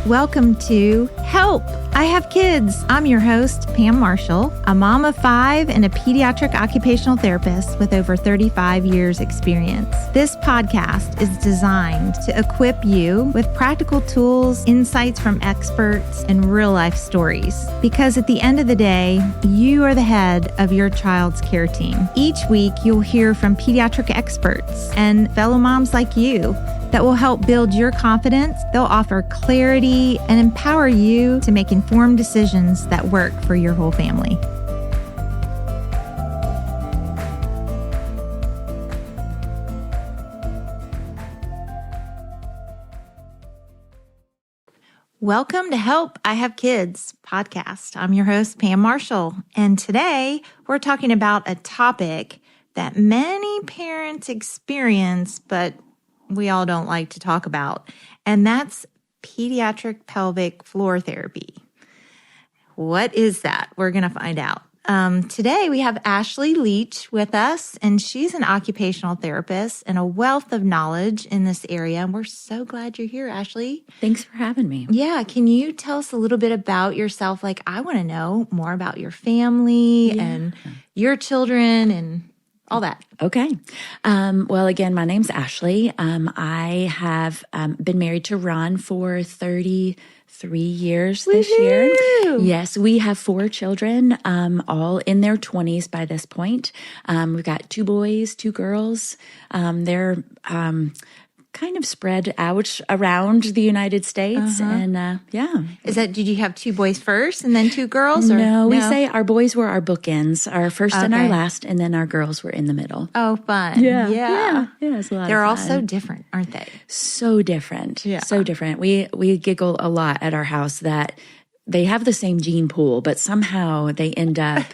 Welcome to Help, I Have Kids. I'm your host, Pam Marshall, a mom of 5 and a pediatric occupational therapist with over 35 years experience. This podcast is designed to equip you with practical tools, insights from experts, and real-life stories. Because at the end of the day, you are the head of your child's care team. Each week, you'll hear from pediatric experts and fellow moms like you that will help build your confidence. They'll offer clarity and empower you to make informed decisions that work for your whole family. Welcome to Help, I Have Kids podcast. I'm your host, Pam Marshall, and today we're talking about a topic that many parents experience, but we all don't like to talk about, and that's pediatric pelvic floor therapy. What is that? We're going to find out. Today we have Ashley Leach with us, and she's an occupational therapist and a wealth of knowledge in this area. And we're so glad you're here, Ashley. Thanks for having me. Yeah. Can you tell us a little bit about yourself? Like, I want to know more about your family and your children and all that. Okay. Well, again, my name's Ashley. I have been married to Ron for 33 years this year. Yes, we have 4 children, all in their 20s by this point. We've got 2 boys, 2 girls. They're kind of spread out around the United States. And Is that, did you have 2 boys first and then 2 girls? Or? No, we say our boys were our bookends, our first and our last, and then our girls were in the middle. Oh, fun. Yeah, it's a lot They're of all fun. so different, aren't they? So different. Yeah. So different. We giggle a lot at our house that they have the same gene pool, but somehow they end up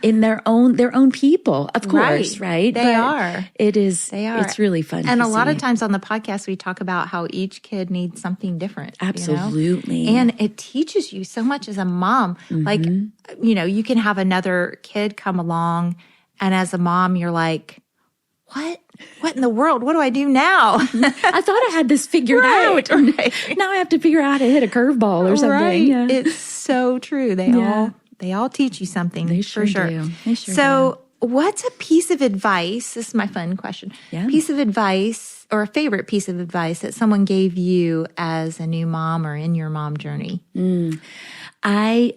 in their own people, of course, right? They are. They are. It's really fun. And to a lot see. of times on the podcast, we talk about how each kid needs something different. Absolutely. You know? And it teaches you so much as a mom. Like, you know, you can have another kid come along, and as a mom, you're like, what in the world? What do I do now? I thought I had this figured out. Right. Now I have to figure out how to hit a curveball or something. Right. Yeah. It's so true. They all teach you something. They sure for sure. do. They sure So what's a piece of advice? This is my fun question. Yeah. Piece of advice or a favorite piece of advice that someone gave you as a new mom or in your mom journey? I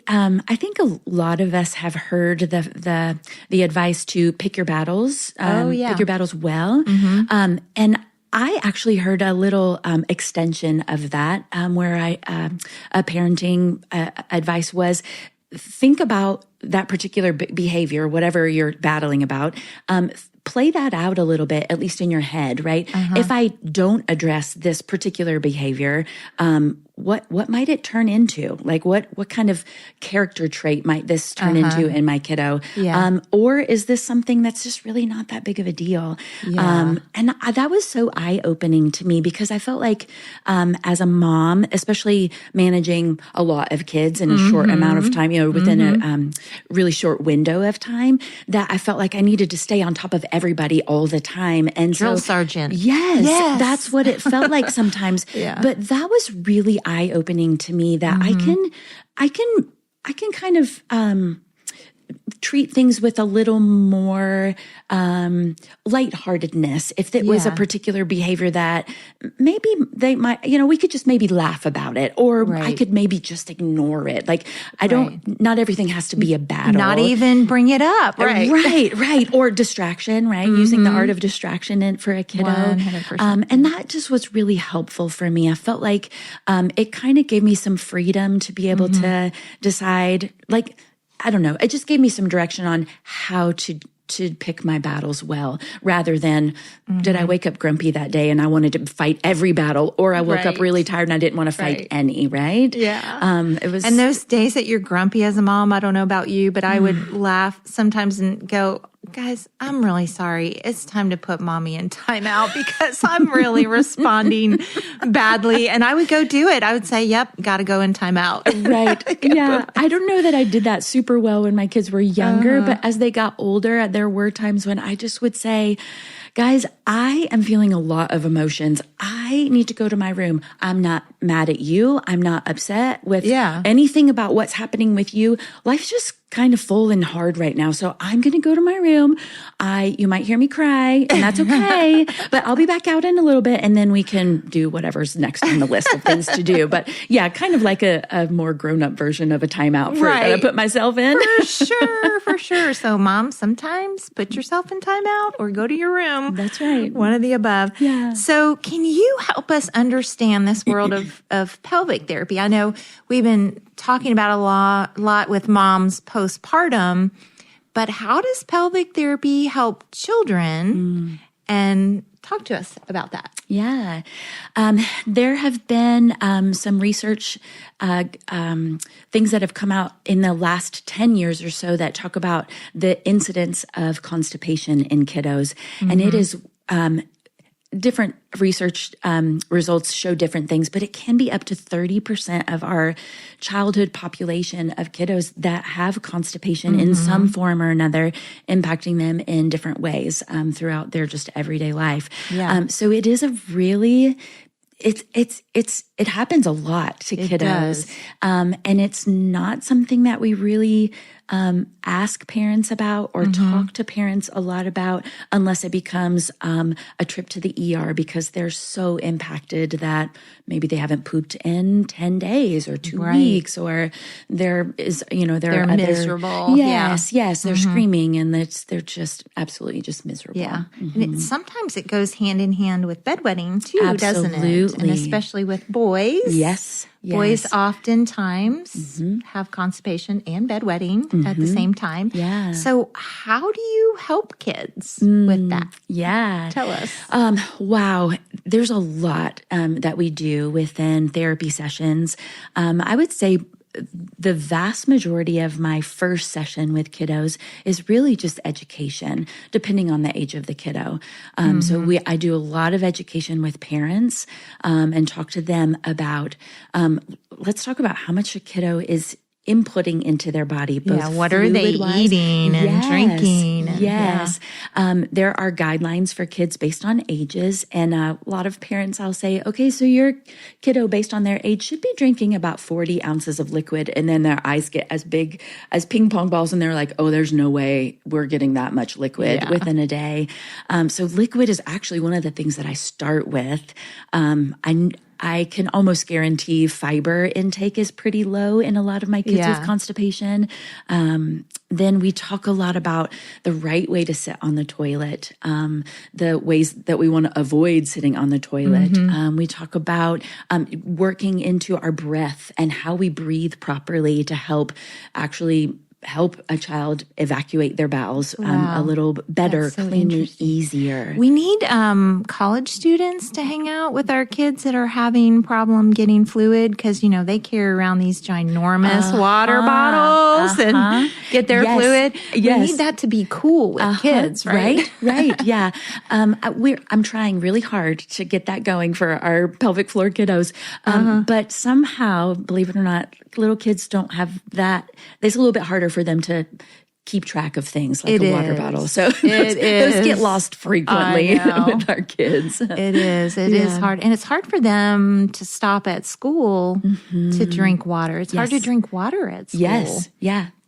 think a lot of us have heard the advice to pick your battles. Pick your battles well. And I actually heard a little extension of that, where a parenting advice was, think about that particular behavior, whatever you're battling about. Play that out a little bit, at least in your head, right? If I don't address this particular behavior, what might it turn into? Like what kind of character trait might this turn into in my kiddo? Yeah. Or is this something that's just really not that big of a deal? Yeah. And that was so eye-opening to me because I felt like as a mom, especially managing a lot of kids in a short amount of time, within a really short window of time, that I felt like I needed to stay on top of everybody all the time. And Drill sergeant. Yes, that's what it felt like sometimes. Yeah. But that was really eye-opening to me that I can kind of treat things with a little more lightheartedness. If it was a particular behavior that maybe they might, we could just maybe laugh about it, or I could maybe just ignore it. Like not everything has to be a battle. Not even bring it up. Right. Right. Or distraction, right? Using the art of distraction for a kiddo. 100%. And that just was really helpful for me. I felt like it kind of gave me some freedom to be able to decide, like, I don't know. It just gave me some direction on how to pick my battles well, rather than did I wake up grumpy that day and I wanted to fight every battle, or I woke up really tired and I didn't want to fight any, right? Yeah. It was. And those days that you're grumpy as a mom, I don't know about you, but I would laugh sometimes and go, guys, I'm really sorry. It's time to put mommy in timeout because I'm really responding badly. And I would go do it. I would say, yep, got to go in timeout. Right. Yeah. I don't know that I did that super well when my kids were younger, but as they got older, there were times when I just would say, Guys, I am feeling a lot of emotions. I need to go to my room. I'm not mad at you. I'm not upset with anything about what's happening with you. Life's just kind of full and hard right now. So I'm going to go to my room. You might hear me cry, and that's okay, but I'll be back out in a little bit, and then we can do whatever's next on the list of things to do. But yeah, kind of like a more grown-up version of a timeout that I put myself in. For sure. So mom, sometimes put yourself in timeout or go to your room. That's right. One of the above. Yeah. So can you help us understand this world of pelvic therapy? I know we've been talking about a lot with moms postpartum, but how does pelvic therapy help children? And talk to us about that. Yeah. There have been some research, things that have come out in the last 10 years or so that talk about the incidence of constipation in kiddos. And it is different research results show different things, but it can be up to 30% of our childhood population of kiddos that have constipation in some form or another, impacting them in different ways throughout their just everyday life. Yeah. So it is a really it happens a lot to kiddos. And it's not something that we really ask parents about or talk to parents a lot about unless it becomes a trip to the ER because they're so impacted that maybe they haven't pooped in 10 days or 2 weeks, or there is, they're miserable. Yes, they're screaming and they're just absolutely just miserable. Yeah. And sometimes it goes hand in hand with bedwetting too, doesn't it? And especially with boys. Yes. Boys oftentimes have constipation and bedwetting at the same time. Yeah. So how do you help kids with that? Yeah. Tell us. Wow. There's a lot that we do within therapy sessions. I would say the vast majority of my first session with kiddos is really just education, depending on the age of the kiddo. So I do a lot of education with parents and talk to them about, let's talk about how much a kiddo is inputting into their body. Both what are they eating and drinking? There are guidelines for kids based on ages. And a lot of parents, I'll say, okay, so your kiddo based on their age should be drinking about 40 ounces of liquid. And then their eyes get as big as ping pong balls. And they're like, oh, there's no way we're getting that much liquid within a day. So liquid is actually one of the things that I start with. I can almost guarantee fiber intake is pretty low in a lot of my kids with constipation. Then we talk a lot about the right way to sit on the toilet, the ways that we want to avoid sitting on the toilet. We talk about working into our breath and how we breathe properly to help a child evacuate their bowels a little better, cleaner, easier. We need college students to hang out with our kids that are having problem getting fluid because, they carry around these ginormous water bottles and get their fluid. We need that to be cool with kids, right? Right, yeah. I'm trying really hard to get that going for our pelvic floor kiddos. But somehow, believe it or not, little kids don't have that. It's a little bit harder for them to keep track of things like a water bottle. So those get lost frequently with our kids. It is hard. And it's hard for them to stop at school to drink water. It's hard to drink water at school. Yes.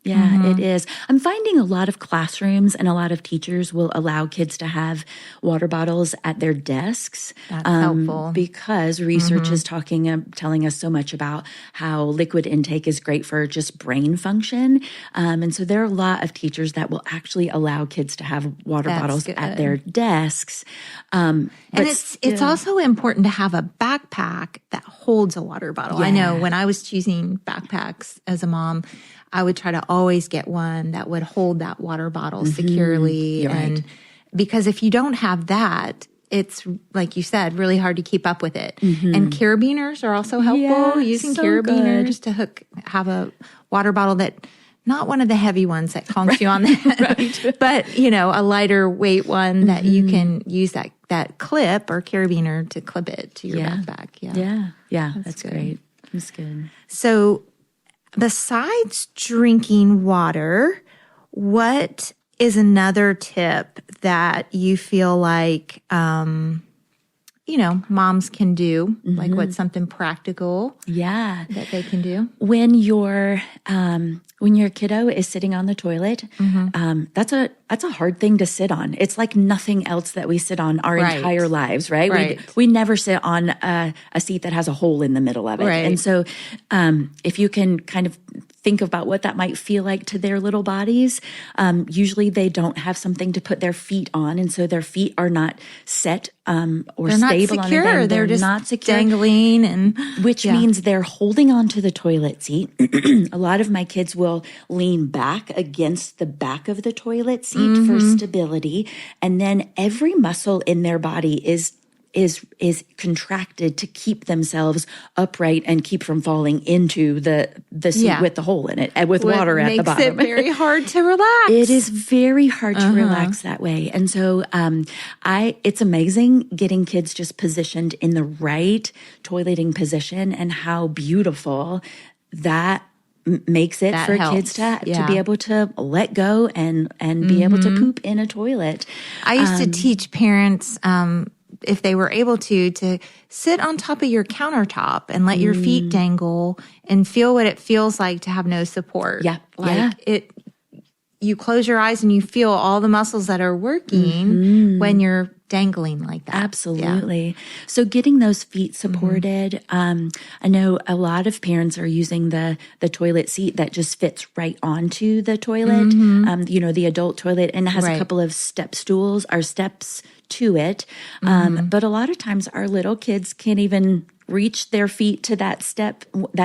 Yeah, it is. I'm finding a lot of classrooms and a lot of teachers will allow kids to have water bottles at their desks. That's helpful. Because research is telling us so much about how liquid intake is great for just brain function. And so there are a lot of teachers that will actually allow kids to have water bottles at their desks. And it's also important to have a backpack that holds a water bottle. I know when I was choosing backpacks as a mom, I would try to always get one that would hold that water bottle securely. Because if you don't have that, it's, like you said, really hard to keep up with it. And carabiners are also helpful. Using carabiners to have a water bottle that, not one of the heavy ones that conks you on the head, but, a lighter weight one that you can use that clip or carabiner to clip it to your backpack. Yeah. That's great. That's good. So, besides drinking water, what is another tip that you feel like, moms can do? Like what's something practical that they can do? When your kiddo is sitting on the toilet, that's a hard thing to sit on. It's like nothing else that we sit on our entire lives, right? We never sit on a seat that has a hole in the middle of it. Right. And so if you can kind of think about what that might feel like to their little bodies, usually they don't have something to put their feet on, and so their feet are not set or they're stable not secure. on them. They're just not secure, dangling, which means they're holding onto the toilet seat. A lot of my kids will lean back against the back of the toilet seat for stability, and then every muscle in their body is contracted to keep themselves upright and keep from falling into the seat with the hole in it and with water at the bottom. It makes it very hard to relax. It is very hard to relax that way. And so it's amazing getting kids just positioned in the right toileting position and how beautiful that makes it for kids to be able to let go and be able to poop in a toilet. I used to teach parents, if they were able to sit on top of your countertop and let your feet dangle and feel what it feels like to have no support. Yeah. You close your eyes and you feel all the muscles that are working when you're dangling like that. Absolutely. Yeah. So getting those feet supported. I know a lot of parents are using the toilet seat that just fits right onto the toilet, the adult toilet, and it has a couple of step stools or steps to it. But a lot of times our little kids can't even reach their feet to that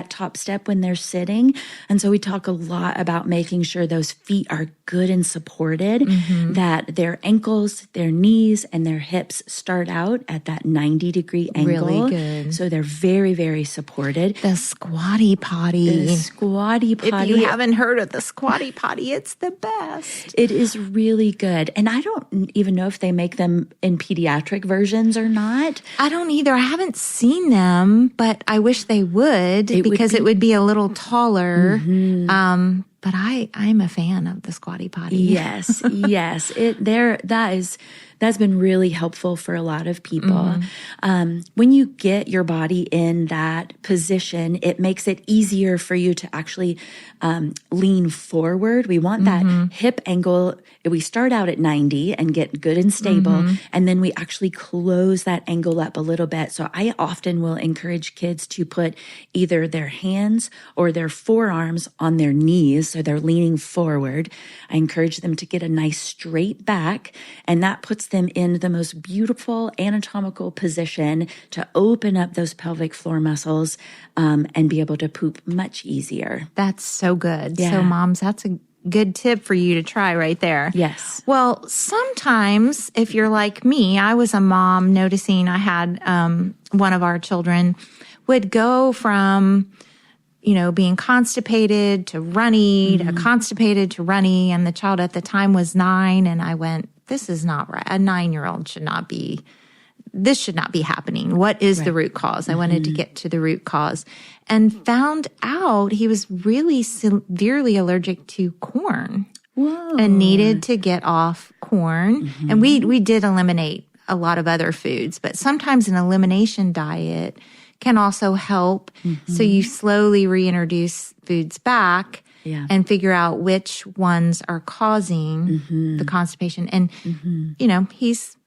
top step when they're sitting. And so we talk a lot about making sure those feet are good and supported, that their ankles, their knees, and their hips start out at that 90-degree angle. Really good. So they're very, very supported. The squatty potty. If you haven't heard of the squatty potty, it's the best. It is really good. And I don't even know if they make them in pediatric versions or not. I don't either. I haven't seen them, but I wish they would because it would be a little taller. But I'm a fan of the squatty potty. Yes. That's been really helpful for a lot of people. When you get your body in that position, it makes it easier for you to actually lean forward. We want that hip angle. We start out at 90 and get good and stable, and then we actually close that angle up a little bit. So I often will encourage kids to put either their hands or their forearms on their knees, so they're leaning forward. I encourage them to get a nice straight back, and that puts them in the most beautiful anatomical position to open up those pelvic floor muscles and be able to poop much easier. That's so good. Yeah. So moms, that's a good tip for you to try right there. Yes. Well, sometimes if you're like me, I was a mom noticing I had one of our children would go from being constipated to runny, to constipated to runny. And the child at the time was 9. And I went, this is not right. A 9-year-old should not be happening. What is the root cause? I wanted to get to the root cause and found out he was really severely allergic to corn. Whoa. And needed to get off corn. And we did eliminate a lot of other foods, but sometimes an elimination diet can also help. So you slowly reintroduce foods back and figure out which ones are causing the constipation. And, he's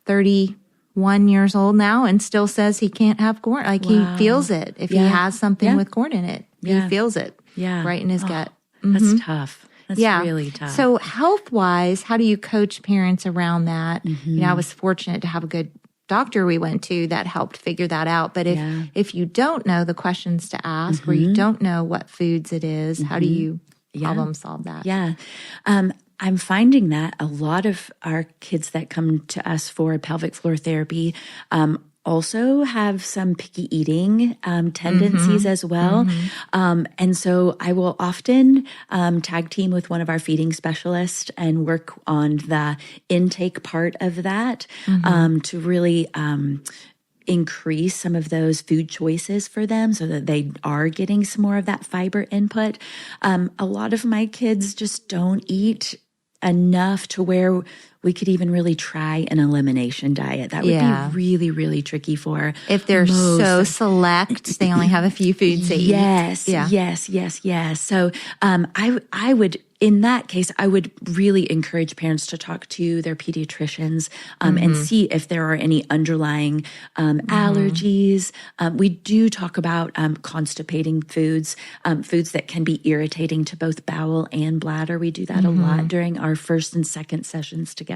31 years old now and still says he can't have corn. Like he feels it. If he has something with corn in it, he feels it right in his gut. That's tough. That's really tough. So health-wise, how do you coach parents around that? I was fortunate to have a good doctor we went to that helped figure that out. But if you don't know the questions to ask or you don't know what foods it is, how do you problem solve that? Yeah. I'm finding that a lot of our kids that come to us for pelvic floor therapy also have some picky eating tendencies as well. And so I will often tag team with one of our feeding specialists and work on the intake part of that to really increase some of those food choices for them so that they are getting some more of that fiber input. A lot of my kids just don't eat enough to where we could even really try an elimination diet. That would be really, really tricky for if they're so select, they only have a few foods they eat. Yes. So I would, in that case, I would really encourage parents to talk to their pediatricians and see if there are any underlying allergies. We do talk about constipating foods, foods that can be irritating to both bowel and bladder. We do that a lot during our first and second sessions together.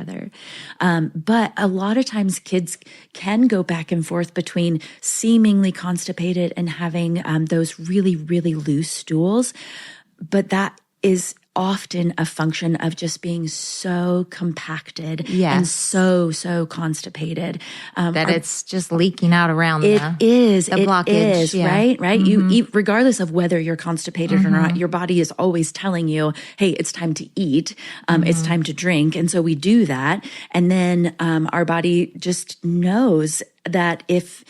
But a lot of times kids can go back and forth between seemingly constipated and having those really, really loose stools. But that is often a function of just being so compacted and so constipated. That it's just leaking out around the blockage. Right? Mm-hmm. You eat, regardless of whether you're constipated or not, your body is always telling you, hey, it's time to eat. It's time to drink. And so we do that. And then our body just knows that if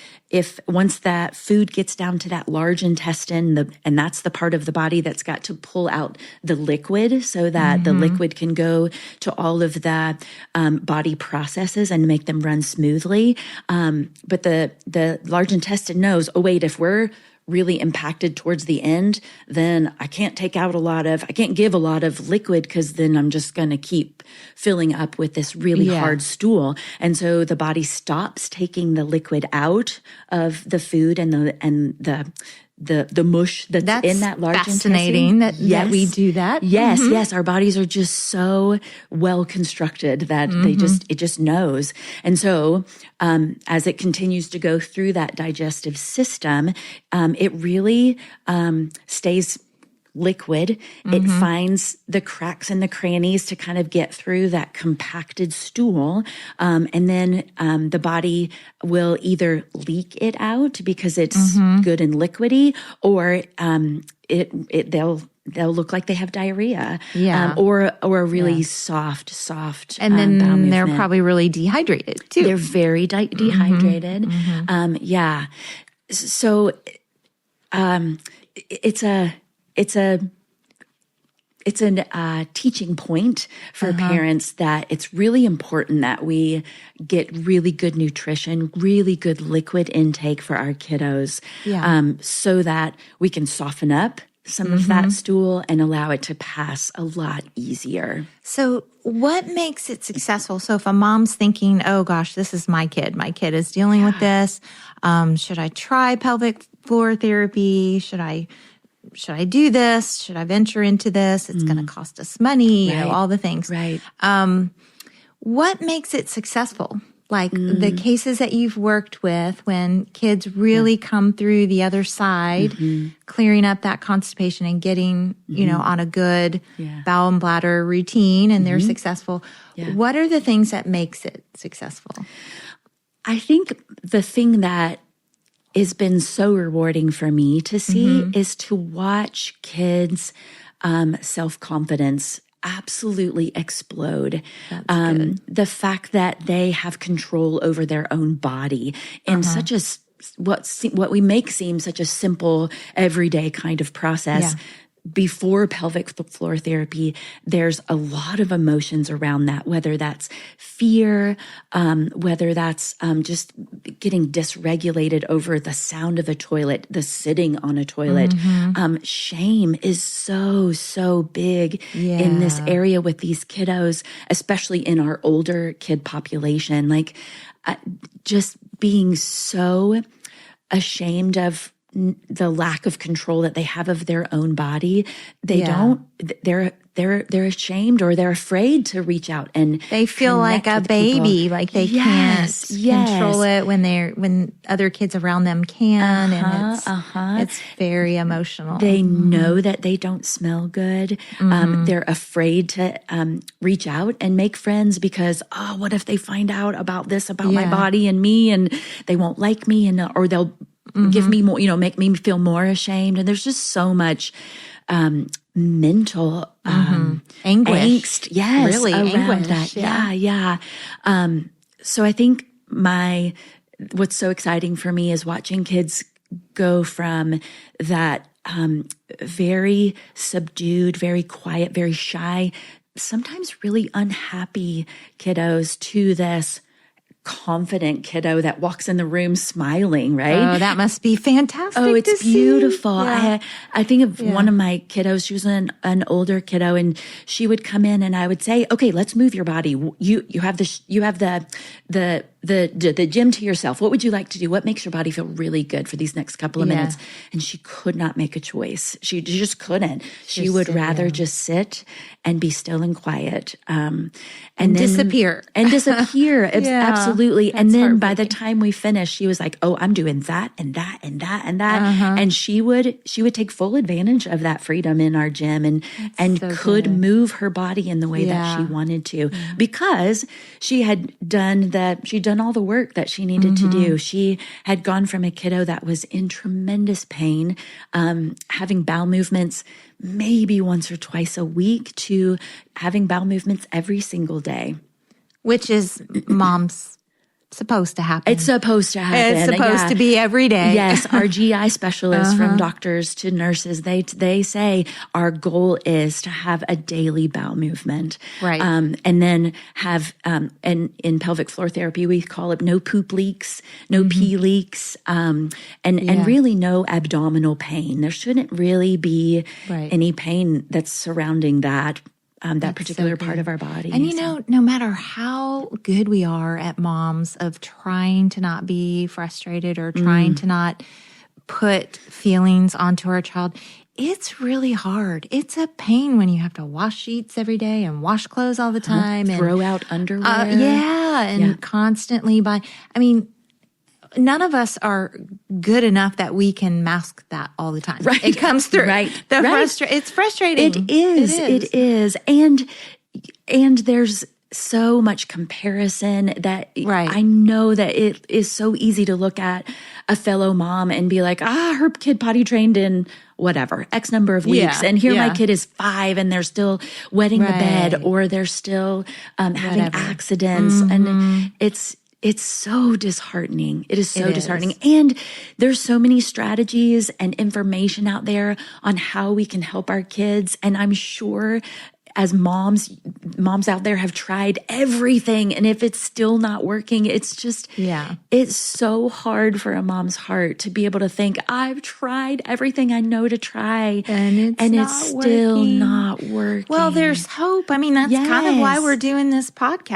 once that food gets down to that large intestine, and that's the part of the body that's got to pull out the liquid so that the liquid can go to all of the body processes and make them run smoothly. But the large intestine knows, oh, wait, if we're really impacted towards the end, then I can't give a lot of liquid because then I'm just going to keep filling up with this really hard stool. And so the body stops taking the liquid out of the food and the mush that's in that large fascinating intestine. that we do that. Yes. Our bodies are just so well constructed that it just knows. And so as it continues to go through that digestive system, it really stays liquid. It finds the cracks and the crannies to kind of get through that compacted stool. And then the body will either leak it out because it's good and liquidy, or they'll look like they have diarrhea, or a really soft, and then they're probably really dehydrated too. They're very dehydrated. So it's a teaching point for parents that it's really important that we get really good nutrition, really good liquid intake for our kiddos, so that we can soften up some of that stool and allow it to pass a lot easier. So what makes it successful? So if a mom's thinking, oh gosh, this is my kid is dealing with this. Should I try pelvic floor therapy? Should I do this? Should I venture into this? It's going to cost us money, all the things. Right. What makes it successful? Like the cases that you've worked with when kids really come through the other side, clearing up that constipation and getting, on a good bowel and bladder routine, and they're successful. Yeah. What are the things that makes it successful? I think the thing that has been so rewarding for me to see is to watch kids' self-confidence absolutely explode. The fact that they have control over their own body in such a what we make seem such a simple everyday kind of process. Before pelvic floor therapy, there's a lot of emotions around that, whether that's fear, whether that's just getting dysregulated over the sound of a toilet, the sitting on a toilet. Shame is so big in this area with these kiddos, especially in our older kid population. Like just being so ashamed of the lack of control that they have of their own body. They're ashamed, or they're afraid to reach out, and they feel like a baby, like they can't control it when other kids around them can. And it's very emotional. They know that they don't smell good. They're afraid to reach out and make friends because, what if they find out about this, about my body and me, and they won't like me, or they'll give me more, make me feel more ashamed. And there's just so much mental anguish. Angst. Yes, really around anguish. that. So I think what's so exciting for me is watching kids go from that very subdued, very quiet, very shy sometimes really unhappy kiddos to this confident kiddo that walks in the room smiling, right? Oh, that must be fantastic. Oh, it's beautiful. Yeah. I think of one of my kiddos. She was an older kiddo, and she would come in, and I would say, "Okay, let's move your body. You have the gym to yourself. What would you like to do? What makes your body feel really good for these next couple of minutes?" And she could not make a choice. She just couldn't. She would rather just sit and be still and quiet, and then disappear. Absolutely. And then by the time we finished, she was like, "Oh, I'm doing that and that and that and that." And she would take full advantage of that freedom in our gym and could move her body in the way that she wanted to, because she had done all the work that she needed to do. She had gone from a kiddo that was in tremendous pain, having bowel movements maybe once or twice a week, to having bowel movements every single day. Which is mom's supposed to happen. It's supposed to happen. It's supposed to be every day. Yes, our GI specialists, from doctors to nurses, they say our goal is to have a daily bowel movement. Right. And then have, and in pelvic floor therapy, we call it no poop leaks, no pee leaks, and really no abdominal pain. There shouldn't really be any pain that's surrounding that particular part of our body. And no matter how good we are at moms of trying to not be frustrated or trying to not put feelings onto our child, it's really hard. It's a pain when you have to wash sheets every day and wash clothes all the time. And throw out underwear. Constantly none of us are good enough that we can mask that all the time. Right. It comes through. Right. It's frustrating. It is. And there's so much comparison that I know that it is so easy to look at a fellow mom and be like, her kid potty trained in whatever, X number of weeks. And here my kid is 5 and they're still wetting the bed, or they're still having accidents. And it's so disheartening. It is so disheartening. And there's so many strategies and information out there on how we can help our kids. And I'm sure as moms out there have tried everything. And if it's still not working, it's just, it's so hard for a mom's heart to be able to think, I've tried everything I know to try. And it's still not working. Well, there's hope. I mean, that's kind of why we're doing this podcast.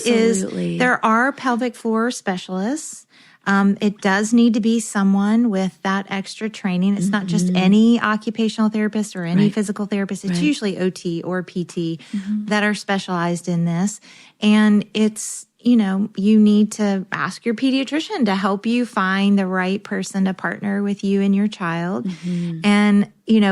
Absolutely. Is there are pelvic floor specialists. It does need to be someone with that extra training. It's not just any occupational therapist or any physical therapist. It's usually OT or PT that are specialized in this. And it's, you need to ask your pediatrician to help you find the right person to partner with you and your child. And,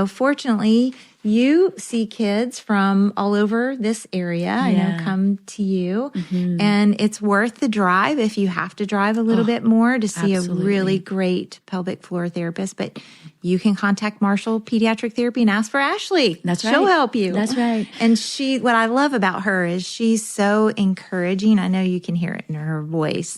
fortunately, you see kids from all over this area, come to you. And it's worth the drive if you have to drive a little bit more to see a really great pelvic floor therapist. But you can contact Marshall Pediatric Therapy and ask for Ashley. That's right. She'll help you. That's right. And what I love about her is she's so encouraging. I know you can hear it in her voice.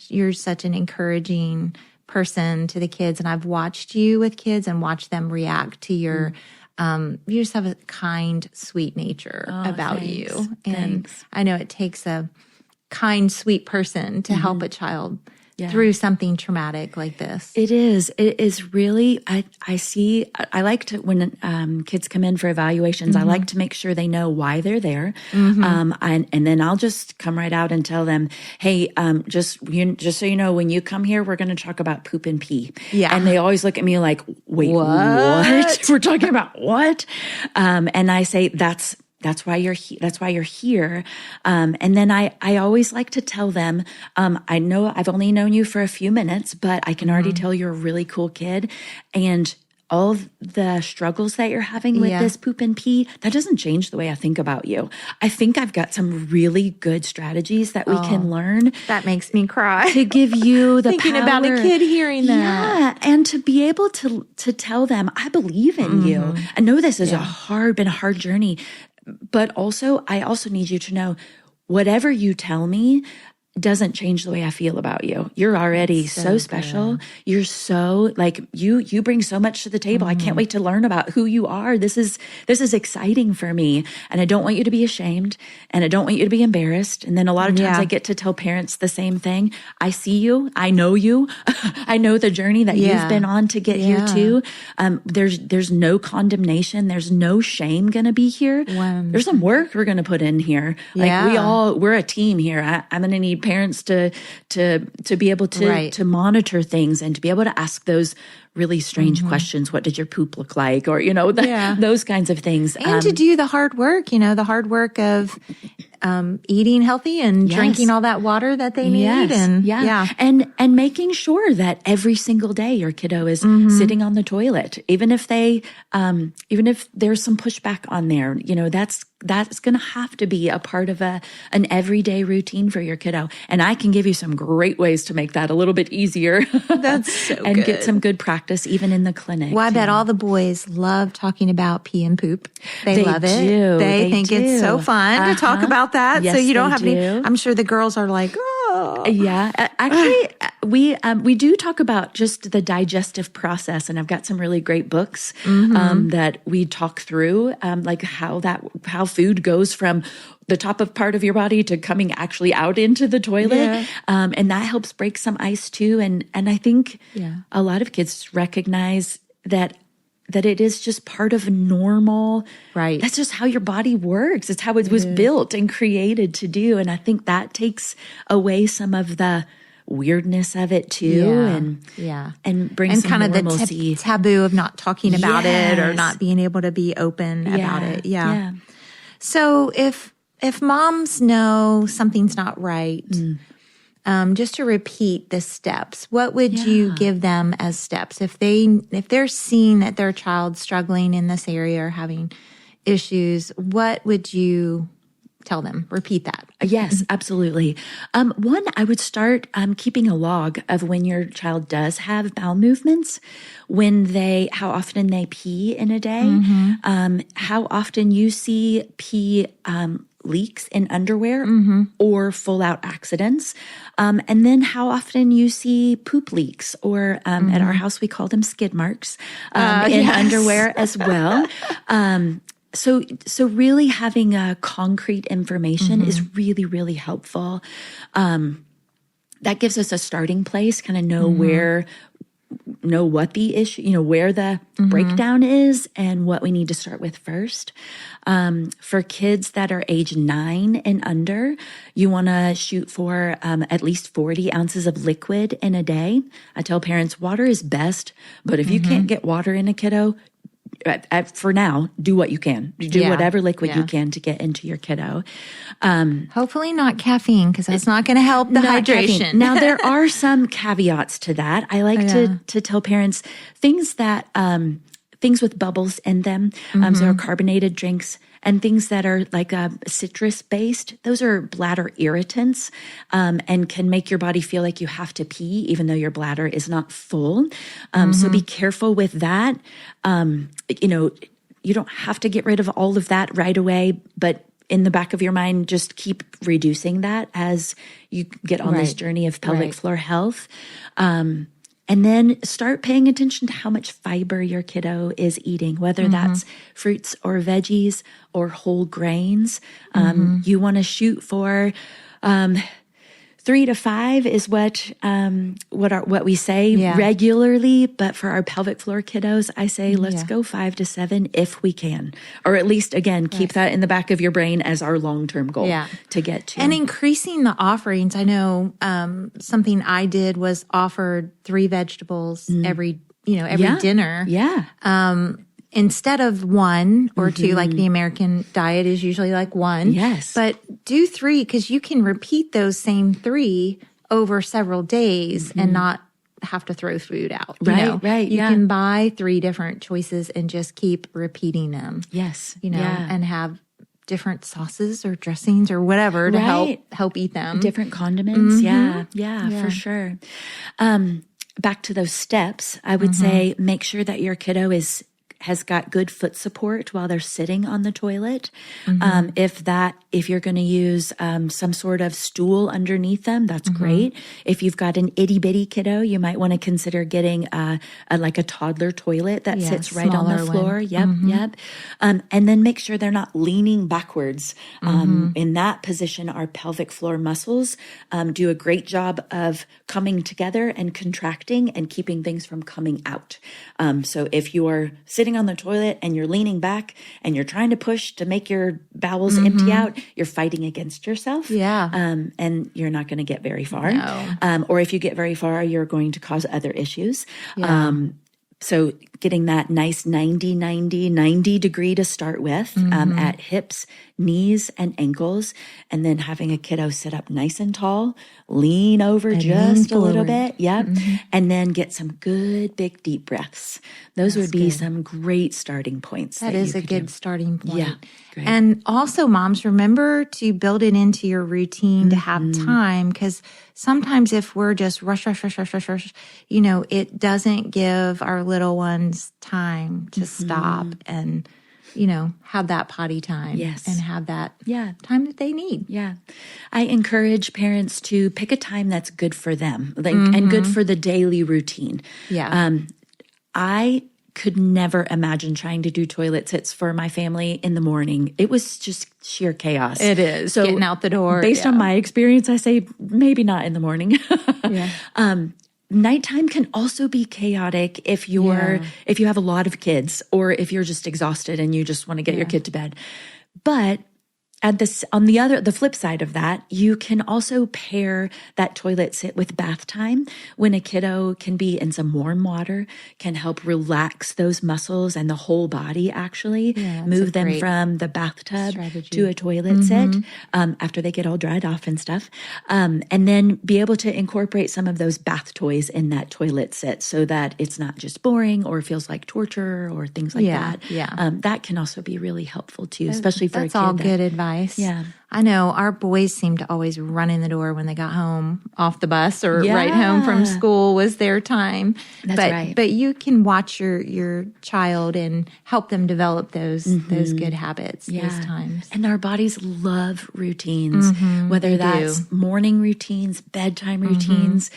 You're such an encouraging person to the kids. And I've watched you with kids and watched them react to your you just have a kind, sweet nature about you. And I know it takes a kind, sweet person to help a child through something traumatic like this. It is. It is really, I like to, when kids come in for evaluations, I like to make sure they know why they're there. And then I'll just come right out and tell them, hey, just so you know, when you come here, we're going to talk about poop and pee. Yeah. And they always look at me like, wait, what? We're talking about what? And I say, that's why you're here. And then I always like to tell them, I know I've only known you for a few minutes, but I can already tell you're a really cool kid. And all the struggles that you're having with this poop and pee, that doesn't change the way I think about you. I think I've got some really good strategies that we can learn. That makes me cry. To give you the Thinking power. about a kid hearing that. Yeah, and to be able to tell them, I believe in you. I know this is been a hard journey. But also, I also need you to know, whatever you tell me, doesn't change the way I feel about you. You're already so special. Good. You're so like you bring so much to the table. I can't wait to learn about who you are. This is exciting for me. And I don't want you to be ashamed, and I don't want you to be embarrassed. And then a lot of times I get to tell parents the same thing. I see you. I know you. I know the journey that you've been on to get here too. There's no condemnation. There's no shame going to be here. There's some work we're going to put in here. Like we're a team here. I'm going to need parents to be able to monitor things and to be able to ask those really strange questions. What did your poop look like? Or, those kinds of things. And to do the hard work, the hard work of eating healthy and drinking all that water that they need. And making sure that every single day your kiddo is sitting on the toilet, even if there's some pushback on there, that's going to have to be a part of an everyday routine for your kiddo. And I can give you some great ways to make that a little bit easier. That's so and good. Get some good practice even in the clinic. Well, I bet all the boys love talking about pee and poop. They love it. They think it's so fun to talk about that. Yes, so you don't have to, I'm sure the girls are like, oh. Yeah. Actually, we do talk about just the digestive process, and I've got some really great books that we talk through, like how food goes from the top of part of your body to coming actually out into the toilet. And that helps break some ice too. And I think a lot of kids recognize that it is just part of normal. Right. That's just how your body works. It's how it was built and created to do. And I think that takes away some of the weirdness of it too. And brings some kind of normalcy. the taboo of not talking about it or not being able to be open about it. Yeah. So if moms know something's not right, just to repeat the steps, what would you give them as steps if they're seeing that their child's struggling in this area or having issues? What would you tell them? Repeat that. Yes, absolutely. One, I would start keeping a log of when your child does have bowel movements, how often they pee in a day, how often you see pee leaks in underwear or full out accidents. And then how often you see poop leaks, or at our house, we call them skid marks in underwear as well. So really having a concrete information is really, really helpful. That gives us a starting place, kind of know what the issue, where the breakdown is and what we need to start with first. For kids that are age 9 and under, you want to shoot for at least 40 ounces of liquid in a day. I tell parents water is best, but if you can't get water in a kiddo, for now, do what you can. Do whatever liquid you can to get into your kiddo. Hopefully not caffeine, because that's not going to help the hydration. Caffeine. Now, there are some caveats to that. I like to tell parents things with bubbles in them, so carbonated drinks, and things that are like citrus-based. Those are bladder irritants and can make your body feel like you have to pee, even though your bladder is not full. So be careful with that. You don't have to get rid of all of that right away, but in the back of your mind, just keep reducing that as you get on this journey of pelvic floor health. And then start paying attention to how much fiber your kiddo is eating, whether that's fruits or veggies or whole grains. You want to shoot for 3 to 5 is what we say regularly. But for our pelvic floor kiddos, I say let's go 5 to 7 if we can, or at least again keep that in the back of your brain as our long-term goal to get to. And increasing the offerings. I know something I did was offered 3 vegetables every dinner. Instead of 1 or 2, like the American diet is usually like 1. Yes. But do 3, because you can repeat those same 3 over several days and not have to throw food out. Right. You can buy 3 different choices and just keep repeating them. Yes. And have different sauces or dressings or whatever to help eat them. Different condiments. For sure. Back to those steps, I would say make sure that your kiddo is has got good foot support while they're sitting on the toilet. If you're going to use some sort of stool underneath them, that's great. If you've got an itty bitty kiddo, you might want to consider getting like a toddler toilet that sits right on the floor. Yep. And then make sure they're not leaning backwards. In that position, our pelvic floor muscles do a great job of coming together and contracting and keeping things from coming out. So if you're sitting on the toilet and you're leaning back and you're trying to push to make your bowels empty out, you're fighting against yourself. And you're not going to get very far. No. Or if you get very far, you're going to cause other issues. So getting that nice 90 degree to start with at hips, knees, and ankles, and then having a kiddo sit up nice and tall, lean over just a little bit. And then get some good, big, deep breaths. Those would be some great starting points. That is a good starting point. Yeah. Great. And also, moms, remember to build it into your routine to have time, because sometimes if we're just rush, it doesn't give our little ones time to stop and, have that potty time. Yes. And have that time that they need. Yeah. I encourage parents to pick a time that's good for them and good for the daily routine. I could never imagine trying to do toilet sits for my family in the morning. It was just sheer chaos. It is. So getting out the door. Based on my experience, I say maybe not in the morning. Nighttime can also be chaotic if you have a lot of kids, or if you're just exhausted and you just want to get your kid to bed. But on the flip side of that, you can also pair that toilet sit with bath time, when a kiddo can be in some warm water, can help relax those muscles and the whole body, actually move them from the bathtub to a toilet sit after they get all dried off and stuff. And then be able to incorporate some of those bath toys in that toilet sit so that it's not just boring or feels like torture or things like that. That can also be really helpful too, especially for a kid. That's all good advice. Yeah. I know our boys seemed to always run in the door when they got home off the bus or right home from school was their time. That's right. But you can watch your child and help them develop those good habits, those times. And our bodies love routines, whether that's morning routines, bedtime routines,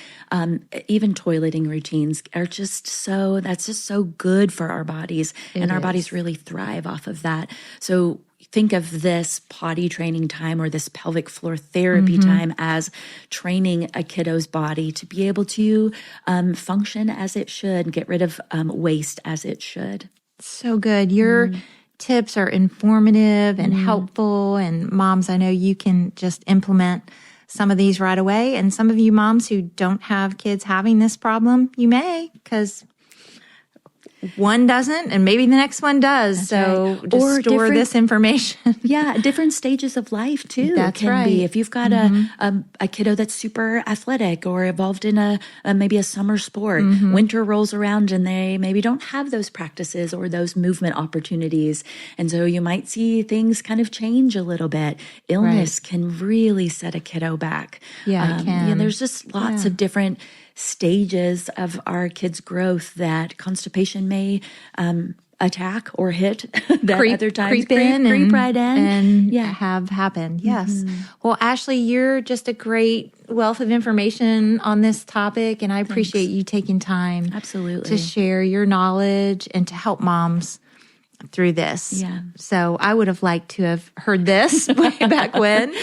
even toileting routines that's just so good for our bodies. Our bodies really thrive off of that. So think of this potty training time or this pelvic floor therapy time as training a kiddo's body to be able to function as it should, get rid of waste as it should. So good. Your tips are informative and helpful. And moms, I know you can just implement some of these right away. And some of you moms who don't have kids having this problem, you may, because one doesn't, and maybe the next one does. That's so right. Just store this information. Different stages of life too. That's can right. be. If you've got a kiddo that's super athletic or involved in maybe a summer sport, winter rolls around and they maybe don't have those practices or those movement opportunities, and so you might see things kind of change a little bit. Illness can really set a kiddo back. It can. There's just lots of different stages of our kids' growth that constipation may attack or hit that other times creep right in and yeah, have happened. Yes. Well, Ashley, you're just a great wealth of information on this topic, and I appreciate you taking time absolutely to share your knowledge and to help moms through this. Yeah. So I would have liked to have heard this way back when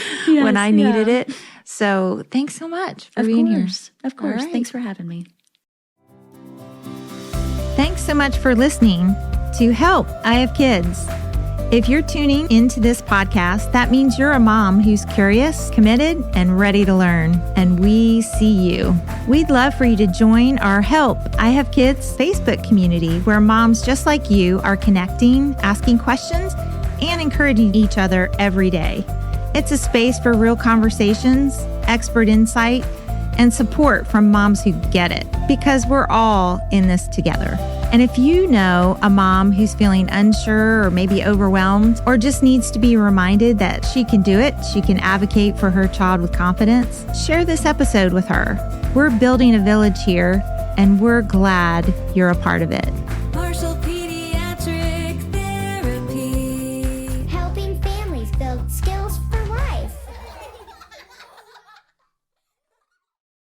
I needed it. So thanks so much for being here. Of course. Right. Thanks for having me. Thanks so much for listening to Help, I Have Kids. If you're tuning into this podcast, that means you're a mom who's curious, committed, and ready to learn. And we see you. We'd love for you to join our Help, I Have Kids Facebook community, where moms just like you are connecting, asking questions, and encouraging each other every day. It's a space for real conversations, expert insight, and support from moms who get it, because we're all in this together. And if you know a mom who's feeling unsure or maybe overwhelmed, or just needs to be reminded that she can do it, she can advocate for her child with confidence, share this episode with her. We're building a village here, and we're glad you're a part of it.